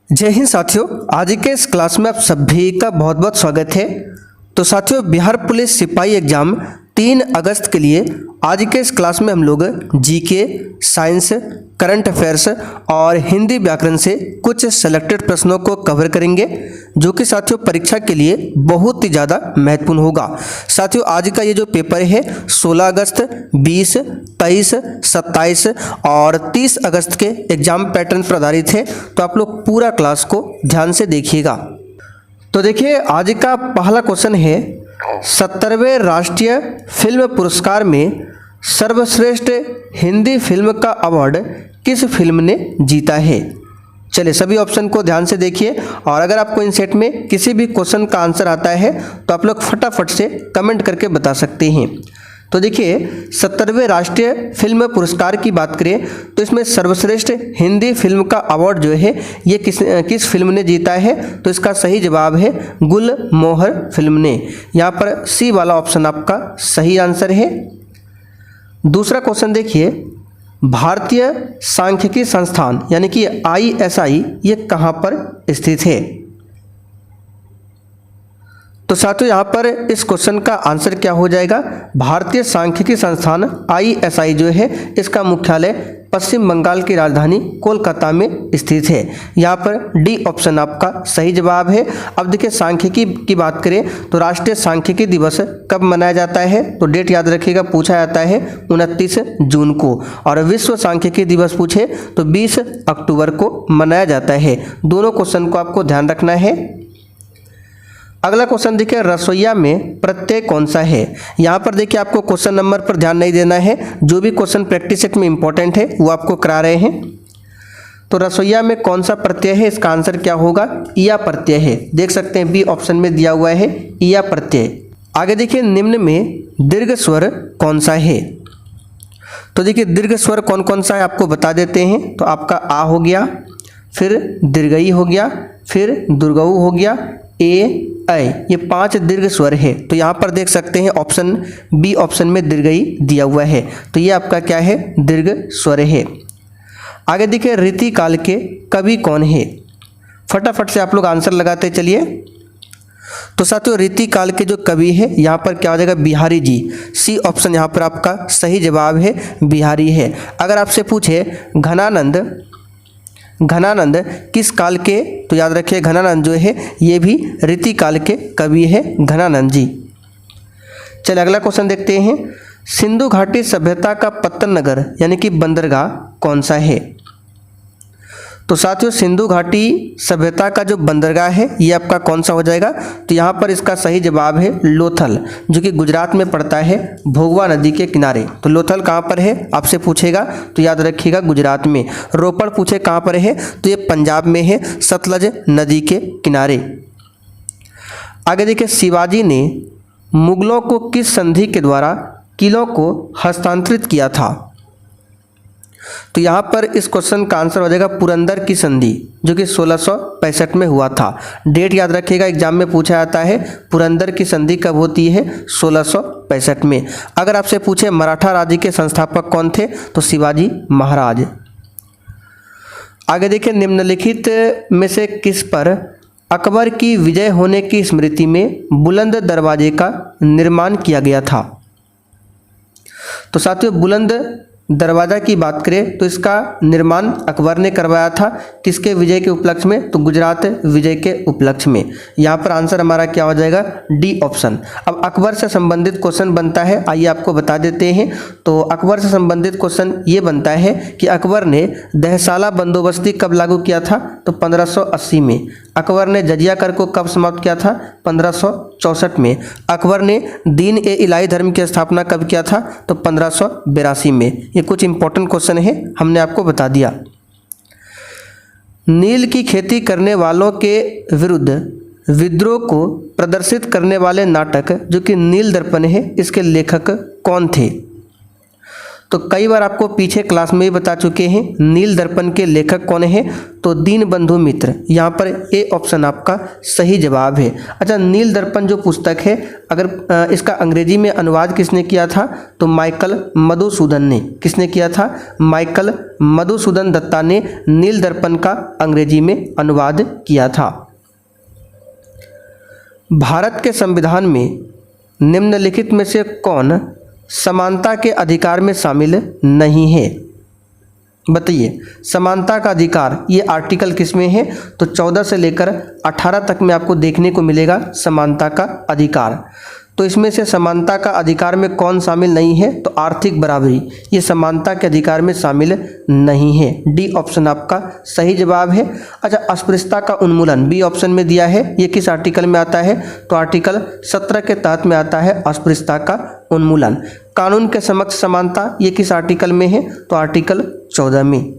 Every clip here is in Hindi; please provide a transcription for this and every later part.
जय हिंद साथियों, आज के इस क्लास में आप सभी का बहुत बहुत स्वागत है। तो साथियों, बिहार पुलिस सिपाही एग्जाम 3 अगस्त के लिए आज के इस क्लास में हम लोग जीके, साइंस, करंट अफेयर्स और हिंदी व्याकरण से कुछ सेलेक्टेड प्रश्नों को कवर करेंगे, जो कि साथियों परीक्षा के लिए बहुत ही ज़्यादा महत्वपूर्ण होगा। साथियों, आज का ये जो पेपर है 16 अगस्त, 20, 23, 27 और 30 अगस्त के एग्जाम पैटर्न पर आधारित है। तो आप लोग पूरा क्लास को ध्यान से देखिएगा। तो देखिए, आज का पहला क्वेश्चन है 70वें राष्ट्रीय फिल्म पुरस्कार में सर्वश्रेष्ठ हिंदी फिल्म का अवार्ड किस फिल्म ने जीता है। चलिए सभी ऑप्शन को ध्यान से देखिए, और अगर आपको इन सेट में किसी भी क्वेश्चन का आंसर आता है तो आप लोग फटाफट से कमेंट करके बता सकते हैं। तो देखिए, 70वें राष्ट्रीय फिल्म पुरस्कार की बात करें तो इसमें सर्वश्रेष्ठ हिंदी फिल्म का अवार्ड जो है ये किस फिल्म ने जीता है। तो इसका सही जवाब है गुलमोहर फिल्म ने। यहाँ पर सी वाला ऑप्शन आपका सही आंसर है। दूसरा क्वेश्चन देखिए, भारतीय सांख्यिकी संस्थान यानी कि ISI ये कहाँ पर स्थित है। तो साथियों, यहाँ पर इस क्वेश्चन का आंसर क्या हो जाएगा, भारतीय सांख्यिकी संस्थान ISI जो है इसका मुख्यालय पश्चिम बंगाल की राजधानी कोलकाता में स्थित है। यहाँ पर डी ऑप्शन आपका सही जवाब है। अब देखिए, सांख्यिकी की बात करें तो राष्ट्रीय सांख्यिकी दिवस कब मनाया जाता है, तो डेट याद रखिएगा, पूछा जाता है 29 जून को, और विश्व सांख्यिकी दिवस पूछे तो 20 अक्टूबर को मनाया जाता है। दोनों क्वेश्चन को आपको ध्यान रखना है। अगला क्वेश्चन देखिए, रसोईया में प्रत्यय कौन सा है। यहाँ पर देखिए, आपको क्वेश्चन नंबर पर ध्यान नहीं देना है, जो भी क्वेश्चन प्रैक्टिस सेट में इंपॉर्टेंट है वो आपको करा रहे हैं। तो रसोईया में कौन सा प्रत्यय है, इसका आंसर क्या होगा, ईया प्रत्यय है। देख सकते हैं बी ऑप्शन में दिया हुआ है ईया प्रत्यय। आगे देखिए, निम्न में दीर्घ स्वर कौन सा है। तो देखिए, दीर्घ स्वर कौन कौन सा है आपको बता देते हैं। तो आपका आ हो गया, फिर दीर्घई हो गया, फिर दुर्गऊ हो गया, ए ऐ, ये 5 दीर्घ स्वर है। तो यहाँ पर देख सकते हैं ऑप्शन बी ऑप्शन में दीर्घई दिया हुआ है। तो ये आपका क्या है, दीर्घ स्वर है। आगे देखिए, रीति काल के कवि कौन है। फटाफट से आप लोग आंसर लगाते चलिए। तो साथियों, रीति काल के जो कवि है यहाँ पर क्या हो जाएगा, बिहारी जी। सी ऑप्शन यहाँ पर आपका सही जवाब है, बिहारी है। अगर आपसे पूछे घनानंद किस काल के, तो याद रखिए घनानंद जो है ये भी रीति काल के कवि है, घनानंद जी। चलिए अगला क्वेश्चन देखते हैं, सिंधु घाटी सभ्यता का पत्तन नगर यानी कि बंदरगाह कौन सा है। तो साथियों, सिंधु घाटी सभ्यता का जो बंदरगाह है ये आपका कौन सा हो जाएगा। तो यहाँ पर इसका सही जवाब है लोथल, जो कि गुजरात में पड़ता है, भोगवा नदी के किनारे। तो लोथल कहाँ पर है आपसे पूछेगा तो याद रखिएगा गुजरात में। रोपड़ पूछे कहाँ पर है तो ये पंजाब में है, सतलज नदी के किनारे। आगे देखिए, शिवाजी ने मुगलों को किस संधि के द्वारा किलों को हस्तांतरित किया था। तो यहाँ पर इस क्वेश्चन का आंसर हो जाएगा पुरंदर की संधि, जो कि 1665 में हुआ था। डेट याद रखिएगा, एग्जाम में पूछा जाता है पुरंदर की संधि कब होती है, 1665 में। अगर आपसे पूछे मराठा राज्य के संस्थापक कौन थे तो शिवाजी महाराज। आगे देखिए, निम्नलिखित में से किस पर अकबर की विजय होने की स्मृति में बुलंद दरवाजे का निर्माण किया गया था। तो साथियों, बुलंद दरवाज़ा की बात करें तो इसका निर्माण अकबर ने करवाया था। किसके विजय के उपलक्ष्य में, तो गुजरात विजय के उपलक्ष्य में। यहाँ पर आंसर हमारा क्या हो जाएगा, डी ऑप्शन। अब अकबर से संबंधित क्वेश्चन बनता है, आइए आपको बता देते हैं। तो अकबर से संबंधित क्वेश्चन ये बनता है कि अकबर ने दहसाला बंदोबस्ती कब लागू किया था, तो 1580 में। अकबर ने जजिया कर को कब समाप्त किया था, 1564 में। अकबर ने दीन ए इलाही धर्म की स्थापना कब किया था, तो 1582 में। ये कुछ इंपॉर्टेंट क्वेश्चन है, हमने आपको बता दिया। नील की खेती करने वालों के विरुद्ध विद्रोह को प्रदर्शित करने वाले नाटक जो कि नील दर्पण है, इसके लेखक कौन थे। तो कई बार आपको पीछे क्लास में भी बता चुके हैं, नील दर्पण के लेखक कौन है, तो दीनबंधु मित्र। यहाँ पर ए ऑप्शन आपका सही जवाब है। अच्छा, नील दर्पण जो पुस्तक है, अगर इसका अंग्रेजी में अनुवाद किसने किया था, तो माइकल मधुसूदन ने। किसने किया था? माइकल मधुसूदन दत्ता ने नील दर्पण का अंग्रेजी में अनुवाद किया था। भारत के संविधान में निम्नलिखित में से कौन समानता के अधिकार में शामिल नहीं है? बताइए, समानता का अधिकार ये आर्टिकल किस में है, तो 14 से लेकर 18 तक में आपको देखने को मिलेगा समानता का अधिकार। तो इसमें से समानता का अधिकार में कौन शामिल नहीं है, तो आर्थिक बराबरी, ये समानता के अधिकार में शामिल नहीं है। डी ऑप्शन आपका सही जवाब है। अच्छा, अस्पृश्यता का उन्मूलन बी ऑप्शन में दिया है, ये किस आर्टिकल में आता है, तो आर्टिकल 17 के तहत में आता है अस्पृश्यता का उन्मूलन। कानून के समक्ष समानता ये किस आर्टिकल में है, तो आर्टिकल 14 में।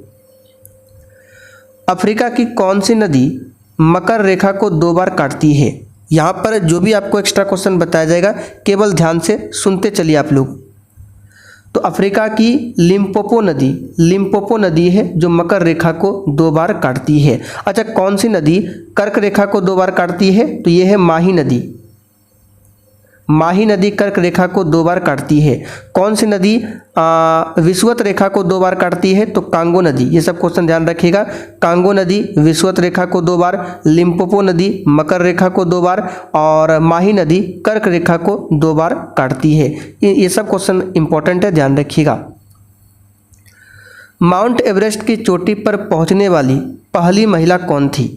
अफ्रीका की कौन सी नदी मकर रेखा को 2 बार काटती है? यहाँ पर जो भी आपको एक्स्ट्रा क्वेश्चन बताया जाएगा केवल ध्यान से सुनते चलिए आप लोग। तो अफ्रीका की लिम्पोपो नदी है जो मकर रेखा को 2 बार काटती है। अच्छा, कौन सी नदी कर्क रेखा को 2 बार काटती है, तो ये है माही नदी। माही नदी कर्क रेखा को 2 बार काटती है। कौन सी नदी विषुवत रेखा को 2 बार काटती है, तो कांगो नदी। ये सब क्वेश्चन ध्यान रखिएगा। कांगो नदी विषुवत रेखा को 2 बार, लिम्पोपो नदी मकर रेखा को 2 बार और माही नदी कर्क रेखा को 2 बार काटती है। ये सब क्वेश्चन इंपॉर्टेंट है, ध्यान रखिएगा। माउंट एवरेस्ट की चोटी पर पहुंचने वाली पहली महिला कौन थी?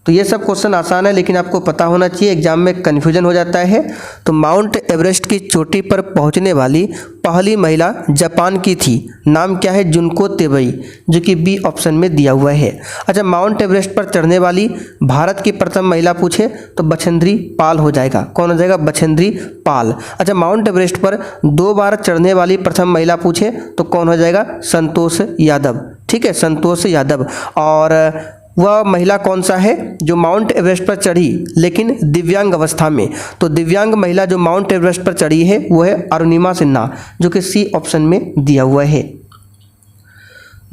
तो ये सब क्वेश्चन आसान है, लेकिन आपको पता होना चाहिए, एग्जाम में कन्फ्यूजन हो जाता है। तो माउंट एवरेस्ट की चोटी पर पहुंचने वाली पहली महिला जापान की थी। नाम क्या है? जुनको तेबई, जो कि बी ऑप्शन में दिया हुआ है। अच्छा, माउंट एवरेस्ट पर चढ़ने वाली भारत की प्रथम महिला पूछे तो बछेंद्री पाल हो जाएगा। कौन हो जाएगा? बछेंद्री पाल। अच्छा, माउंट एवरेस्ट पर 2 बार चढ़ने वाली प्रथम महिला पूछे तो कौन हो जाएगा? संतोष यादव। ठीक है, संतोष यादव। और वह महिला कौन सा है जो माउंट एवरेस्ट पर चढ़ी लेकिन दिव्यांग अवस्था में? तो दिव्यांग महिला जो माउंट एवरेस्ट पर चढ़ी है वो है अरुणिमा सिन्हा, जो कि सी ऑप्शन में दिया हुआ है।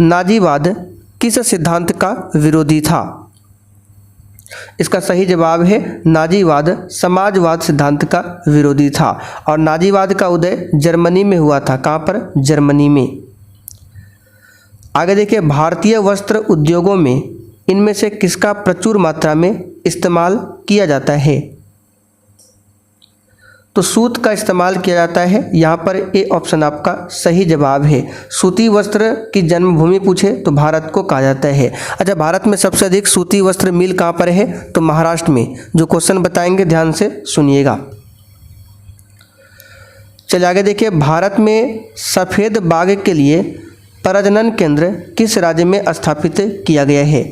नाजीवाद किस सिद्धांत का विरोधी था? इसका सही जवाब है नाजीवाद समाजवाद सिद्धांत का विरोधी था। और नाजीवाद का उदय जर्मनी में हुआ था। कहाँ पर? जर्मनी में। आगे देखिए, भारतीय वस्त्र उद्योगों में इनमें से किसका प्रचुर मात्रा में इस्तेमाल किया जाता है? तो सूत का इस्तेमाल किया जाता है। यहाँ पर ए ऑप्शन आपका सही जवाब है। सूती वस्त्र की जन्मभूमि पूछे तो भारत को कहा जाता है। अच्छा, भारत में सबसे अधिक सूती वस्त्र मिल कहाँ पर है? तो महाराष्ट्र में। जो क्वेश्चन बताएंगे ध्यान से सुनिएगा। चलिए आगे देखिए, भारत में सफ़ेद बाघ के लिए प्रजनन केंद्र किस राज्य में स्थापित किया गया है?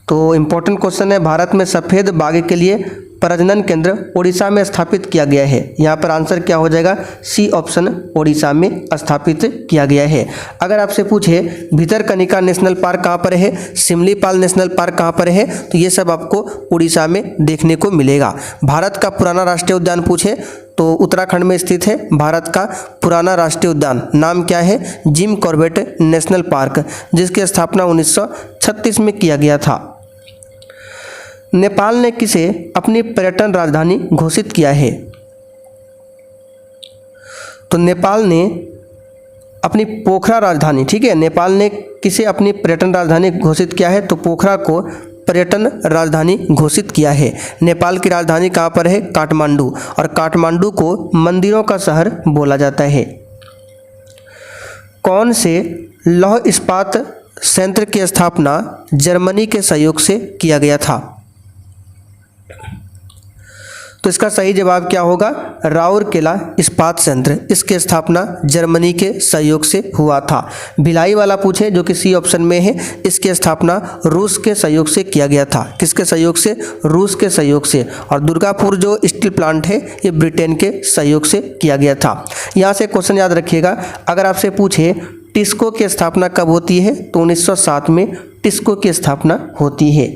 तो इम्पोर्टेंट क्वेश्चन है, भारत में सफ़ेद बाघ के लिए प्रजनन केंद्र ओडिशा में स्थापित किया गया है। यहाँ पर आंसर क्या हो जाएगा? सी ऑप्शन ओडिशा में स्थापित किया गया है। अगर आपसे पूछे भितरकनिका नेशनल पार्क कहाँ पर है, सिमलीपाल नेशनल पार्क कहाँ पर है, तो ये सब आपको उड़ीसा में देखने को मिलेगा। भारत का पुराना राष्ट्रीय उद्यान पूछे तो उत्तराखंड में स्थित है भारत का पुराना राष्ट्रीय उद्यान। नाम क्या है? जिम कॉर्बेट नेशनल पार्क, जिसकी स्थापना 1936 में किया गया था। नेपाल ने किसे अपनी पर्यटन राजधानी घोषित किया है? तो नेपाल ने अपनी पोखरा राजधानी, ठीक है, नेपाल ने किसे अपनी पर्यटन राजधानी घोषित किया है? तो पोखरा को पर्यटन राजधानी घोषित किया है। नेपाल की राजधानी कहाँ पर है? काठमांडू। और काठमांडू को मंदिरों का शहर बोला जाता है। कौन से लौह इस्पात संयंत्र की स्थापना जर्मनी के सहयोग से किया गया था? तो इसका सही जवाब क्या होगा? राउरकेला इस्पात संयंत्र। इसकी स्थापना जर्मनी के सहयोग से हुआ था। भिलाई वाला पूछे जो कि सी ऑप्शन में है, इसकी स्थापना रूस के सहयोग से किया गया था। किसके सहयोग से? रूस के सहयोग से। और दुर्गापुर जो स्टील प्लांट है ये ब्रिटेन के सहयोग से किया गया था। यहाँ से क्वेश्चन याद रखिएगा, अगर आपसे पूछे टिस्को की स्थापना कब होती है, तो 1907 में टिस्को की स्थापना होती है।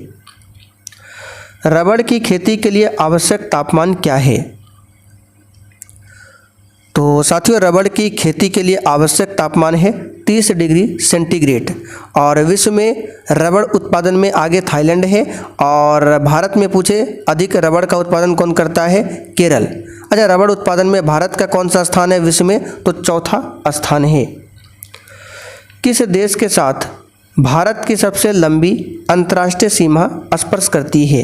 रबड़ की खेती के लिए आवश्यक तापमान क्या है? तो तो साथियों, रबड़ की खेती के लिए आवश्यक तापमान है 30 डिग्री सेंटीग्रेड और विश्व में रबड़ उत्पादन में आगे थाईलैंड है। और भारत में पूछे अधिक रबड़ का उत्पादन कौन करता है? केरल। अच्छा, रबड़ उत्पादन में भारत का कौन सा स्थान है विश्व में? तो चौथा स्थान है। किस देश के साथ भारत की सबसे लंबी अंतर्राष्ट्रीय सीमा स्पर्श करती है?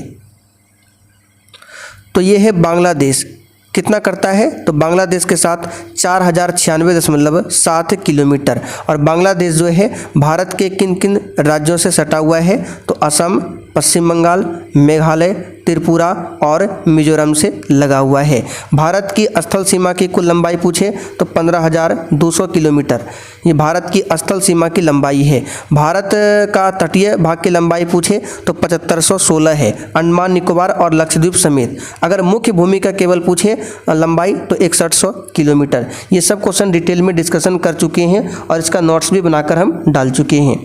तो ये है बांग्लादेश। कितना करता है? तो बांग्लादेश के साथ 4096.7 किलोमीटर। और बांग्लादेश जो है भारत के किन किन राज्यों से सटा हुआ है? तो असम, पश्चिम बंगाल, मेघालय, त्रिपुरा और मिजोरम से लगा हुआ है। भारत की स्थल सीमा की कुल लंबाई पूछे तो 15,200 किलोमीटर ये भारत की स्थल सीमा की लंबाई है। भारत का तटीय भाग की लंबाई पूछे तो 7516 है, अंडमान निकोबार और लक्षद्वीप समेत। अगर मुख्य भूमि का केवल पूछे लंबाई तो 6100 किलोमीटर। ये सब क्वेश्चन डिटेल में डिस्कशन कर चुके हैं और इसका नोट्स भी बनाकर हम डाल चुके हैं।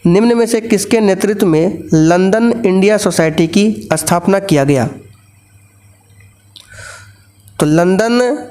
निम्न में से किसके नेतृत्व में लंदन इंडिया सोसाइटी की स्थापना किया गया? तो लंदन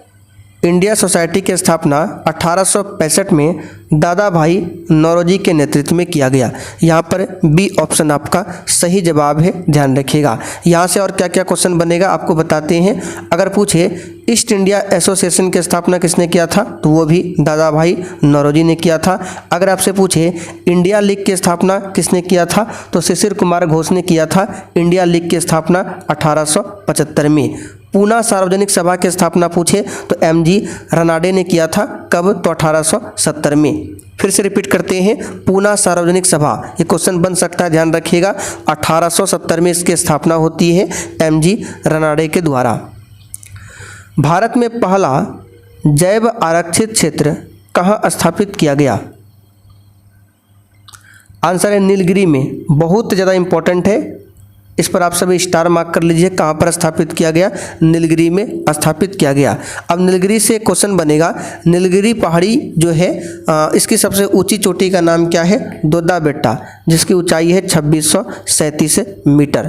इंडिया सोसाइटी की स्थापना 1865 में दादा भाई नौरोजी के नेतृत्व में किया गया। यहाँ पर बी ऑप्शन आपका सही जवाब है, ध्यान रखिएगा। यहाँ से और क्या क्या क्वेश्चन बनेगा आपको बताते हैं। अगर पूछे ईस्ट इंडिया एसोसिएशन की स्थापना किसने किया था? तो वो भी दादा भाई नौरोजी ने किया था। अगर आपसे पूछे इंडिया लीग की स्थापना किसने किया था? तो शिशिर कुमार घोष ने किया था इंडिया लीग की स्थापना 1875 में। पूना सार्वजनिक सभा की स्थापना पूछे तो एमजी रनाडे ने किया था। कब? तो 1870 में। फिर से रिपीट करते हैं, पूना सार्वजनिक सभा, ये क्वेश्चन बन सकता है, ध्यान रखिएगा। 1870 में इसकी स्थापना होती है एमजी रनाडे के द्वारा। भारत में पहला जैव आरक्षित क्षेत्र कहाँ स्थापित किया गया? आंसर है नीलगिरी में। बहुत ज़्यादा इंपॉर्टेंट है, इस पर आप सभी स्टार मार्क कर लीजिए। कहाँ पर स्थापित किया गया? नीलगिरी में स्थापित किया गया। अब नीलगिरी से क्वेश्चन बनेगा, नीलगिरी पहाड़ी जो है इसकी सबसे ऊंची चोटी का नाम क्या है? दोदा बेट्टा, जिसकी ऊंचाई है 2637 मीटर।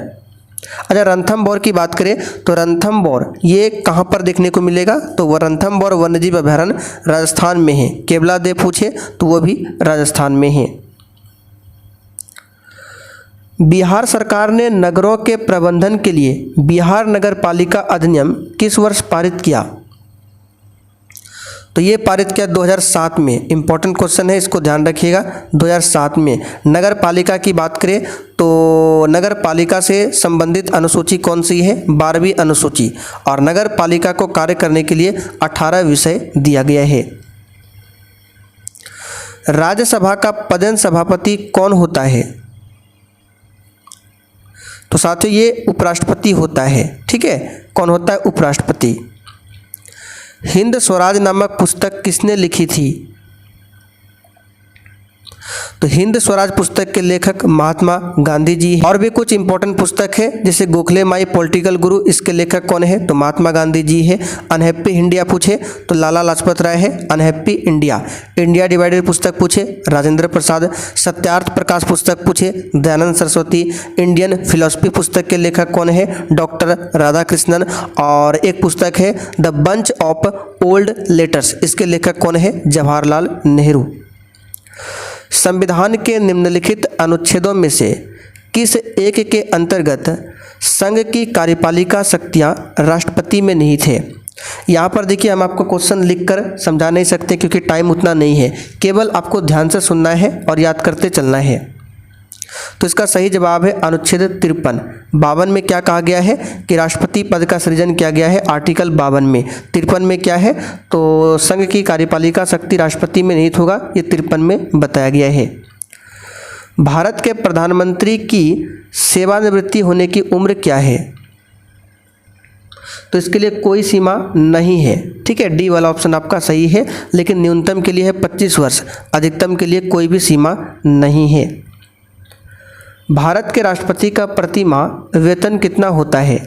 अच्छा, रणथंभौर की बात करें तो रणथंभौर ये कहाँ पर देखने को मिलेगा? तो वह रणथंभौर वन्यजीव अभयारण्य राजस्थान में है। केवला देव पूछे तो वो भी राजस्थान में है। बिहार सरकार ने नगरों के प्रबंधन के लिए बिहार नगर पालिका अधिनियम किस वर्ष पारित किया? तो ये पारित किया 2007 में। इंपॉर्टेंट क्वेश्चन है, इसको ध्यान रखिएगा। 2007 में नगर पालिका की बात करें तो नगर पालिका से संबंधित अनुसूची कौन सी है? 12वीं अनुसूची। और नगर पालिका को कार्य करने के लिए 18 विषय दिया गया है। राज्यसभा का पदेन सभापति कौन होता है? तो साथियों ये उपराष्ट्रपति होता है। ठीक है, कौन होता है? उपराष्ट्रपति। हिंद स्वराज नामक पुस्तक किसने लिखी थी? तो हिंद स्वराज पुस्तक के लेखक महात्मा गांधी जी। और भी कुछ इंपॉर्टेंट पुस्तक है जैसे गोखले माई पॉलिटिकल गुरु, इसके लेखक कौन है? तो महात्मा गांधी जी है। अनहैप्पी इंडिया पूछे तो लाला लाजपत राय है। Unhappy India. इंडिया डिवाइडेड पुस्तक पूछे राजेंद्र प्रसाद। सत्यार्थ प्रकाश पुस्तक पूछे दयानंद सरस्वती। इंडियन फिलॉसफी पुस्तक के लेखक कौन है? डॉक्टर राधाकृष्णन। और एक पुस्तक है the bunch of old letters, इसके लेखक कौन है? जवाहरलाल नेहरू। संविधान के निम्नलिखित अनुच्छेदों में से किस एक के अंतर्गत संघ की कार्यपालिका शक्तियां राष्ट्रपति में निहित है? यहाँ पर देखिए, हम आपको क्वेश्चन लिखकर समझा नहीं सकते क्योंकि टाइम उतना नहीं है, केवल आपको ध्यान से सुनना है और याद करते चलना है। तो इसका सही जवाब है अनुच्छेद 53। 52 में क्या कहा गया है कि राष्ट्रपति पद का सृजन किया गया है आर्टिकल 52 में। 53 में क्या है? तो संघ की कार्यपालिका शक्ति राष्ट्रपति में निहित होगा, ये 53 में बताया गया है। भारत के प्रधानमंत्री की सेवानिवृत्ति होने की उम्र क्या है? तो इसके लिए कोई सीमा नहीं है। ठीक है, डी वाला ऑप्शन आपका सही है, लेकिन न्यूनतम के लिए है 25 वर्ष, अधिकतम के लिए कोई भी सीमा नहीं है। भारत के राष्ट्रपति का प्रति माह वेतन कितना होता है?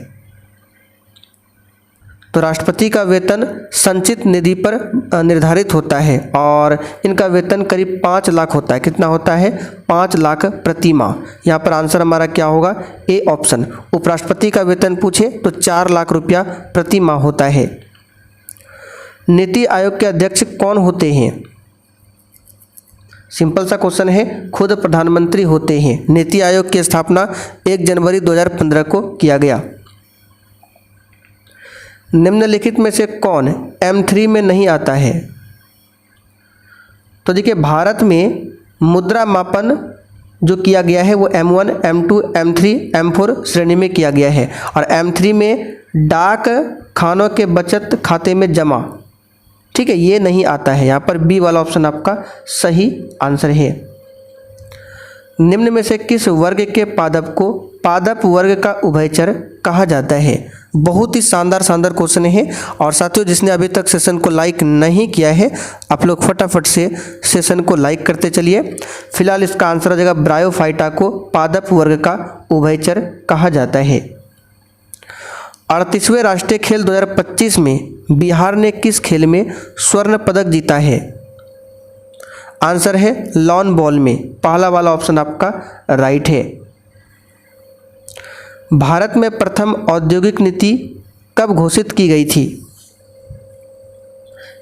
तो राष्ट्रपति का वेतन संचित निधि पर निर्धारित होता है और इनका वेतन करीब 5 लाख होता है। कितना होता है? 5 लाख प्रति माह। यहाँ पर आंसर हमारा क्या होगा? A option. उपराष्ट्रपति का वेतन पूछे तो 4 लाख रुपया प्रति माह होता है। नीति आयोग के अध्यक्ष कौन होते हैं? सिंपल सा क्वेश्चन है, खुद प्रधानमंत्री होते हैं। नीति आयोग की स्थापना 1 जनवरी 2015 को किया गया। निम्नलिखित में से कौन M3 में नहीं आता है? तो देखिए, भारत में मुद्रा मापन जो किया गया है वो M1, M2, M3, M4 श्रेणी में किया गया है, और M3 में डाक खानों के बचत खाते में जमा, ठीक है, ये नहीं आता है। यहाँ पर बी वाला ऑप्शन आपका सही आंसर है। निम्न में से किस वर्ग के पादप को पादप वर्ग का उभयचर कहा जाता है? बहुत ही शानदार क्वेश्चन है। और साथियों, जिसने अभी तक सेशन को लाइक नहीं किया है, आप लोग फटाफट से सेशन को लाइक करते चलिए। फिलहाल इसका आंसर हो जाएगा ब्रायोफाइटा को पादप वर्ग का उभयचर कहा जाता है। 38वें राष्ट्रीय खेल 2025 में बिहार ने किस खेल में स्वर्ण पदक जीता है? आंसर है लॉन बॉल में। पहला वाला ऑप्शन आपका राइट है। भारत में प्रथम औद्योगिक नीति कब घोषित की गई थी?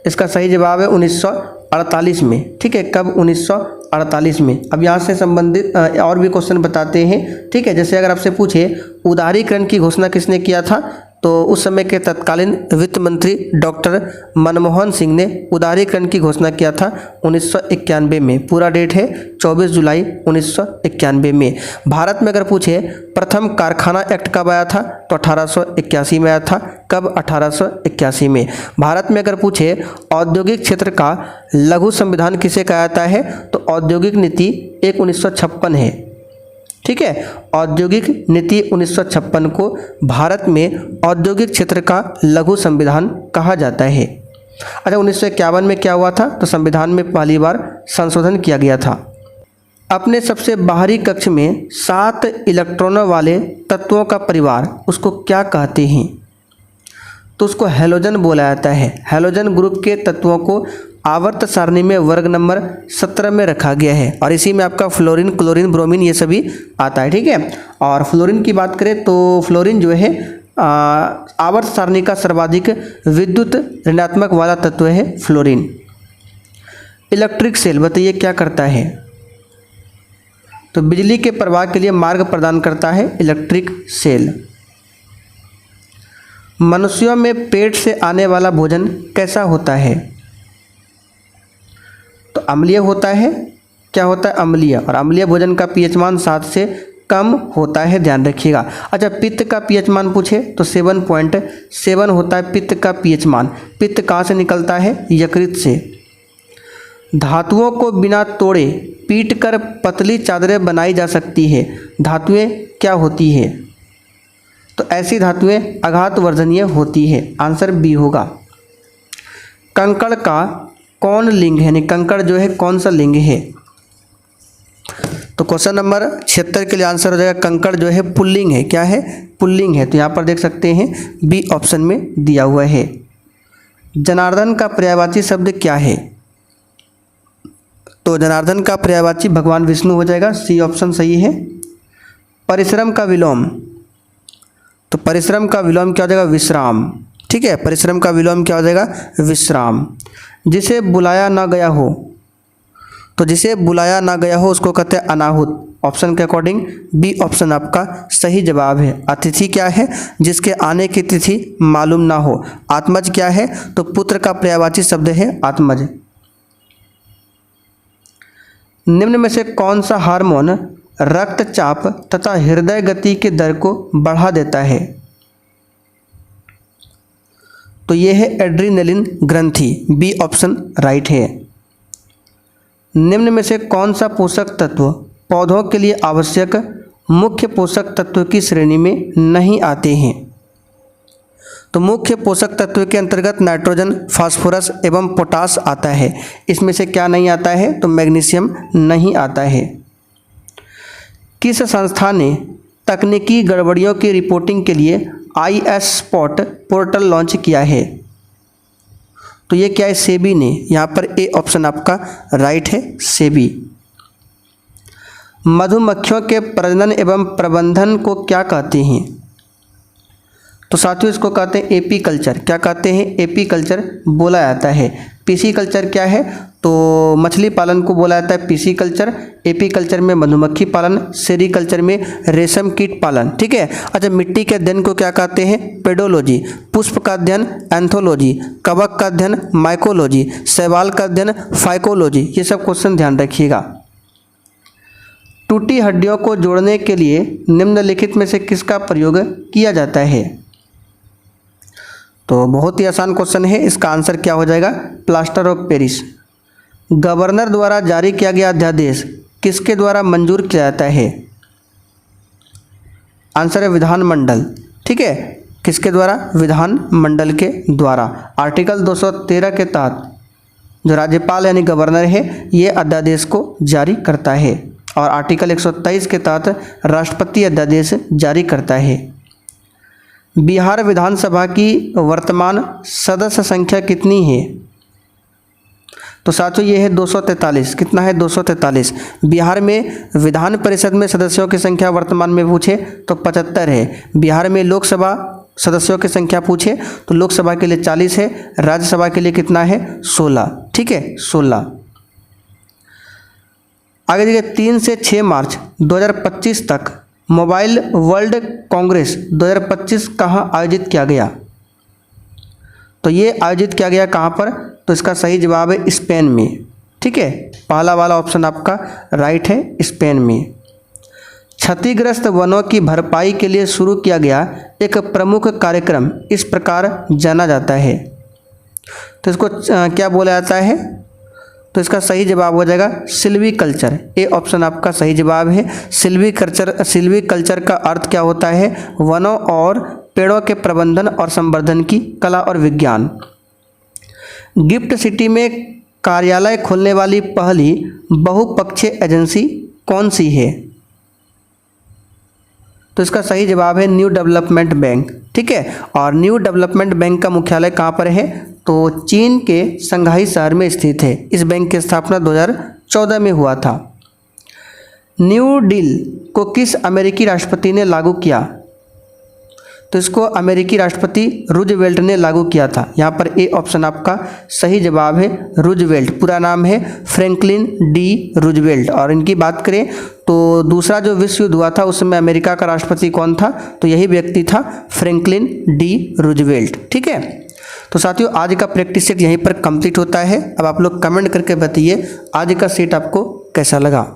इसका सही जवाब है 1948 में। ठीक है, कब? 1948 में। अब यहाँ से संबंधित और भी क्वेश्चन बताते हैं। ठीक है, जैसे अगर आपसे पूछे उदारीकरण की घोषणा किसने किया था, तो उस समय के तत्कालीन वित्त मंत्री डॉक्टर मनमोहन सिंह ने उदारीकरण की घोषणा किया था 1991 में। पूरा डेट है 24 जुलाई 1991 में। भारत में अगर पूछे प्रथम कारखाना एक्ट कब आया था, तो 1881 में आया था। कब? 1881 में। भारत में अगर पूछे औद्योगिक क्षेत्र का लघु संविधान किसे कहा जाता है, तो औद्योगिक नीति 1956 है। ठीक है, औद्योगिक नीति 1956 को भारत में औद्योगिक क्षेत्र का लघु संविधान कहा जाता है। अच्छा, 1951 में क्या हुआ था, तो संविधान में पहली बार संशोधन किया गया था। अपने सबसे बाहरी कक्ष में 7 इलेक्ट्रॉनों वाले तत्वों का परिवार उसको क्या कहते हैं? तो उसको हैलोजन बोला जाता है। हैलोजन ग्रुप के तत्वों को आवर्त सारणी में वर्ग नंबर 17 में रखा गया है, और इसी में आपका फ्लोरीन, क्लोरीन, ब्रोमीन ये सभी आता है। ठीक है, और फ्लोरीन की बात करें तो फ्लोरीन जो है आवर्त सारणी का सर्वाधिक विद्युत ऋणात्मक वाला तत्व है फ्लोरीन। इलेक्ट्रिक सेल बताइए क्या करता है? तो बिजली के प्रवाह के लिए मार्ग प्रदान करता है इलेक्ट्रिक सेल। मनुष्यों में पेट से आने वाला भोजन कैसा होता है? तो अम्लीय होता है। क्या होता है? अम्लीय। और अम्लीय भोजन का पीएच मान 7 से कम होता है, ध्यान रखिएगा। अच्छा, पित्त का पीएच मान पूछे तो 7.7 होता है पित्त का पीएच मान। पित्त कहाँ से निकलता है? यकृत से। धातुओं को बिना तोड़े पीट कर पतली चादरें बनाई जा सकती है। धातुएं क्या होती है? तो ऐसी धातुएं आघात वर्धनीय होती है। आंसर बी होगा। कंकड़ का कौन लिंग है? यानी कंकड़ जो है कौन सा लिंग है? तो क्वेश्चन नंबर 76 के लिए आंसर हो जाएगा कंकड़ जो है पुल्लिंग है। क्या है? पुल्लिंग है। तो यहाँ पर देख सकते हैं बी ऑप्शन में दिया हुआ है। जनार्दन का पर्यायवाची शब्द क्या है? तो जनार्दन का पर्यायवाची भगवान विष्णु हो जाएगा। सी ऑप्शन सही है। परिश्रम का विलोम, तो परिश्रम का विलोम क्या हो जाएगा? विश्राम। ठीक है, परिश्रम का विलोम क्या हो जाएगा? विश्राम। जिसे बुलाया ना गया हो, तो जिसे बुलाया ना गया हो उसको कहते हैं अनाहुत। ऑप्शन के अकॉर्डिंग बी ऑप्शन आपका सही जवाब है। अतिथि क्या है? जिसके आने की तिथि मालूम ना हो। आत्मज क्या है? तो पुत्र का पर्यायवाची शब्द है आत्मज। निम्न में से कौन सा हार्मोन रक्तचाप तथा हृदय गति के दर को बढ़ा देता है? तो यह है एड्रीनलिन ग्रंथि। बी ऑप्शन राइट है। निम्न में से कौन सा पोषक तत्व पौधों के लिए आवश्यक मुख्य पोषक तत्व की श्रेणी में नहीं आते हैं? तो मुख्य पोषक तत्व के अंतर्गत नाइट्रोजन, फास्फोरस एवं पोटास आता है। इसमें से क्या नहीं आता है? तो मैग्नीशियम नहीं आता है। किस संस्था ने तकनीकी गड़बड़ियों की रिपोर्टिंग के लिए iSpot पोर्टल लॉन्च किया है? तो ये क्या है? सेबी ने। यहाँ पर ए ऑप्शन आपका राइट है, सेबी। मधुमक्खियों के प्रजनन एवं प्रबंधन को क्या कहते हैं? तो साथियों इसको कहते हैं एपी कल्चर। क्या कहते हैं? एपी कल्चर बोला जाता है। पीसी कल्चर क्या है? तो मछली पालन को बोला जाता है पीसी कल्चर। एपी कल्चर में मधुमक्खी पालन, सेरी कल्चर में रेशम कीट पालन। ठीक है। अच्छा, मिट्टी के अध्ययन को क्या कहते हैं? पेडोलॉजी। पुष्प का अध्ययन एंथोलॉजी, कवक का अध्ययन माइकोलॉजी, शैवाल का अध्ययन फाइकोलॉजी। ये सब क्वेश्चन ध्यान रखिएगा। टूटी हड्डियों को जोड़ने के लिए निम्नलिखित में से किसका प्रयोग किया जाता है? तो बहुत ही आसान क्वेश्चन है, इसका आंसर क्या हो जाएगा? Plaster of Paris. गवर्नर द्वारा जारी किया गया अध्यादेश किसके द्वारा मंजूर किया जाता है? आंसर है विधानमंडल। ठीक है, किसके द्वारा? विधानमंडल के द्वारा। आर्टिकल 213 के तहत जो राज्यपाल यानी गवर्नर है ये अध्यादेश को जारी करता है, और आर्टिकल 123 के तहत राष्ट्रपति अध्यादेश जारी करता है। बिहार विधानसभा की वर्तमान सदस्य संख्या कितनी है? तो साथियों ये है 243। कितना है? 243। बिहार में विधान परिषद में सदस्यों की संख्या वर्तमान में पूछे तो 75 है। बिहार में लोकसभा सदस्यों की संख्या पूछे तो लोकसभा के लिए 40 है, राज्यसभा के लिए कितना है? 16। ठीक है, 16। आगे देखिए, 3 से 6 मार्च 2025 तक मोबाइल वर्ल्ड कांग्रेस 2025 कहाँ आयोजित किया गया? तो ये आयोजित किया गया कहाँ पर? तो इसका सही जवाब है स्पेन में। ठीक है, पहला वाला ऑप्शन आपका राइट है, स्पेन में। क्षतिग्रस्त वनों की भरपाई के लिए शुरू किया गया एक प्रमुख कार्यक्रम इस प्रकार जाना जाता है। तो इसको क्या बोला जाता है? तो इसका सही जवाब हो जाएगा सिल्वी कल्चर। ए ऑप्शन आपका सही जवाब है। सिल्वी कल्चर का अर्थ क्या होता है? वनों और पेड़ों के प्रबंधन और संवर्धन की कला और विज्ञान। गिफ्ट सिटी में कार्यालय खोलने वाली पहली बहुपक्षीय एजेंसी कौन सी है? तो इसका सही जवाब है न्यू डेवलपमेंट बैंक। ठीक है, और न्यू डेवलपमेंट बैंक का मुख्यालय कहाँ पर है? तो चीन के संघाई शहर में स्थित है। इस बैंक की स्थापना 2014 में हुआ था। न्यू डील को किस अमेरिकी राष्ट्रपति ने लागू किया? तो इसको अमेरिकी राष्ट्रपति रूजवेल्ट ने लागू किया था। यहाँ पर ए ऑप्शन आपका सही जवाब है, रूजवेल्ट। पूरा नाम है फ्रैंकलिन डी रूजवेल्ट। और इनकी बात करें तो दूसरा जो विश्व युद्ध हुआ था उसमें अमेरिका का राष्ट्रपति कौन था? तो यही व्यक्ति था, फ्रैंकलिन डी रूजवेल्ट। ठीक है, तो साथियों आज का प्रैक्टिस सेट यहीं पर कंप्लीट होता है। अब आप लोग कमेंट करके बताइए आज का सेट आपको कैसा लगा।